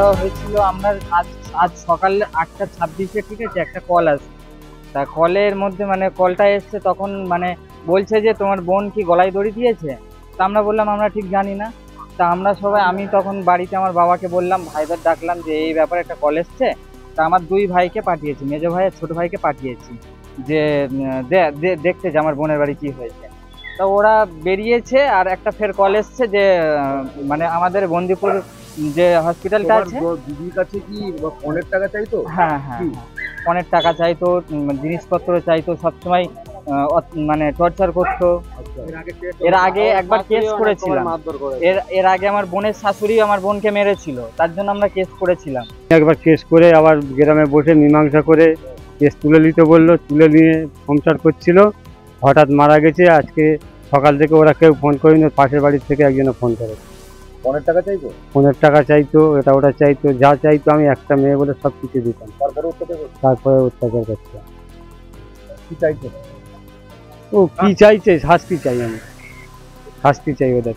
দেওয়া হয়েছিল। আমরা আজ আজ সকাল 8:26-এ, ঠিক আছে, একটা কল আসে। তা কলের মধ্যে মানে কলটা এসছে, তখন মানে বলছে যে তোমার বোন কি গলায় দড়ি দিয়েছে। তা আমরা বললাম আমরা ঠিক জানি না। তা আমরা সবাই, আমি তখন বাড়িতে আমার বাবাকে বললাম, ভাইদের ডাকলাম যে এই ব্যাপারে একটা কল এসছে। তা আমার দুই ভাইকে পাঠিয়েছি, মেজো ভাই আর ছোট ভাইকে পাঠিয়েছি যে দেখতে যে আমার বোনের বাড়ি কি হয়েছে। তা ওরা বেরিয়েছে, আর একটা ফের কল এসছে যে মানে আমাদের বন্দিপুর যে হসপিটালটা আছে। দিদির কাছে কি ফোনের টাকা চাইতো? হ্যাঁ হ্যাঁ হ্যাঁ, অনেক টাকা চাইতো, জিনিসপত্র চাইতো সবসময়, মানে টর্চার করতো। এর আগে একবার কেস করেছিলাম। এর আগে আমার বোনের শাশুড়ি আমার বোনকে মেরেছিল, তার জন্য আমরা কেস করেছিলাম। একবার কেস করে আবার গ্রামে বসে মীমাংসা করে কেস তুলে নিতে বললো, তুলে নিয়ে সংসার করছিল। হঠাৎ মারা গেছে। আজকে সকাল থেকে ওরা কেউ ফোন করেনি, পাশের বাড়ির থেকে একজনে ফোন করে ফোনের টাকা চাইতো? ফোনের টাকা চাইতো, এটা ওটা চাইতো, যা চাইতো। আমি একটা মেয়ে বলে সব কিছু দিতাম। তারপরে অত্যাচার করতাম। কি চাইতো? ও কি চাইছে? শাস্তি চাই, আমি শাস্তি চাই ওদের।